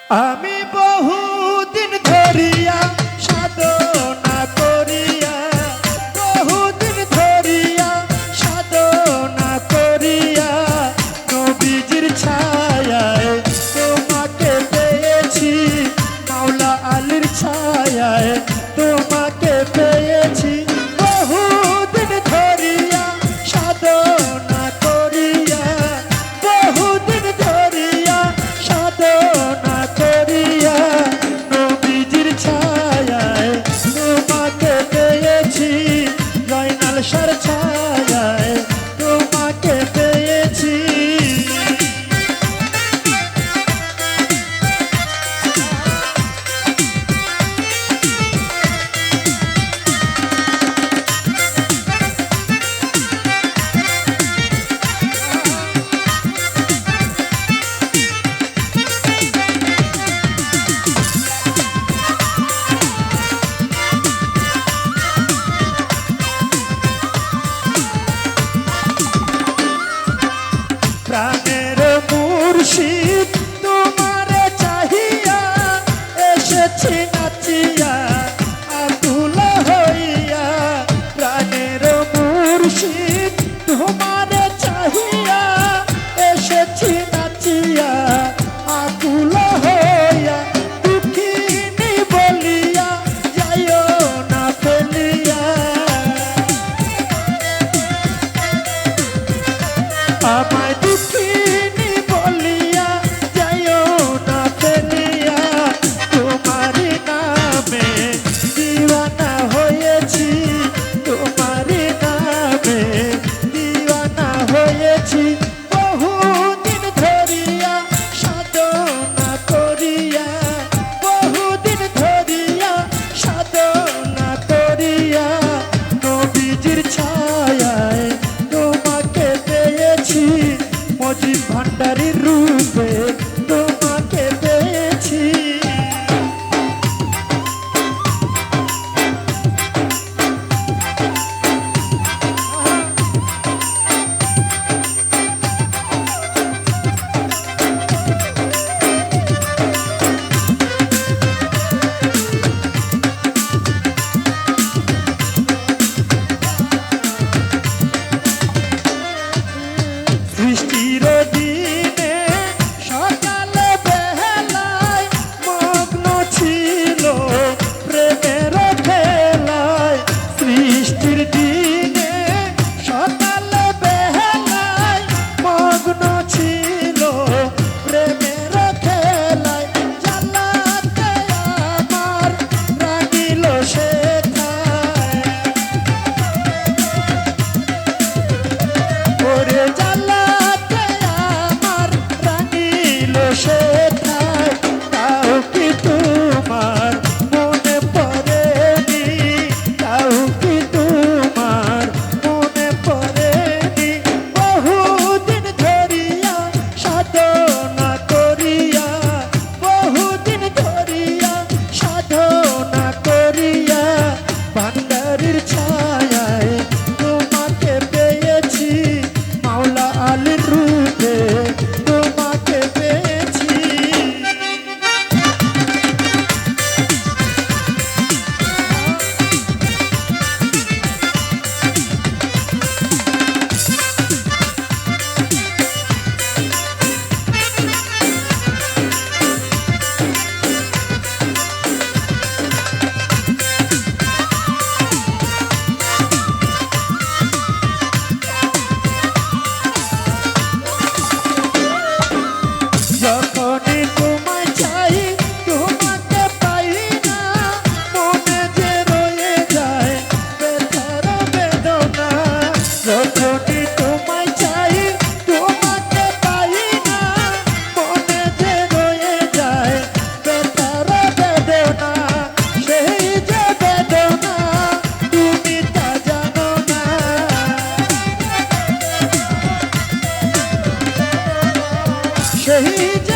আমি বহুদিন ধরিয়া সাধনা করিয়া, বহুদিন ধরিয়া সাধনা করিয়া নবীজির ছায়ায় তোমাকে পেয়েছি, মাওলা আলীর ছায়ায় তোমাকে পেয়েছি। বহুদিন ধরিয়া সাধনা করিয়া, বহুদিন ধরিয়া সাধনা করিয়া নবীজির ছায়ায় তোমাকে পেয়েছি, জয়নাল সার ছায়ায় তোমাকে পেয়েছি। প্রাণের মুর্শিদ তোমার চাহিয়া এসেছি নাচিয়া আকুল হইয়া, প্রাণের মুর্শিদ তোমার চাহিয়া এসেছি নাচিয়া আকুল হইয়া, দুঃখিনী বলিয়া যাইও না ফেলিয়া, আমায় দুঃখিনী বলিয়া যাইও না ফেলিয়া, তোমারই নামে দিওয়ানা হয়েছি, তোমারই নামে দিওয়ানা হয়েছি। বহুদিন ধরিয়া সাধনা করিয়া, বহুদিন ধরিয়া সাধনা করিয়া নবীজির ছায়ায় তোমাকে পেয়েছি, মজিদ ভান্ডারীর রূপে তোমাকে পেয়েছি। বৃষ্টির দিনে সকালে বেলায় মগ্ন ছিল প্রেমের খেলায়, সৃষ্টির দিনে সকালে বেলায় মগ্ন ছিল প্রেমের খেলায়, জ্বালাতে আমার রাগিল সেথায়, ওরে জ্বালাতে আমার রাগিল সেথায়, তাও কি তোমার মনে পড়েনি, তাও কি তোমার মনে পড়েনি, বহুদিন ধরিয়া সাধনা করিয়া, বহুদিন ধরিয়া সাধনা করিয়া ভান্ডারীর ছায়ায় তোমাকে পেয়েছি, মাওলা আলীর রূপে তোমাকে পেয়েছি। যখনই তোমায় চাই তোমাকে পাই না, মনে যে রয়ে যায় ব্যথার বেদনা, যখনই তোমায় চাই তোমাকে পাই না, মনে যে রয়ে যায় ব্যথার বেদনা, সেই যে বেদনা তুমি তা জানো না, সেই যে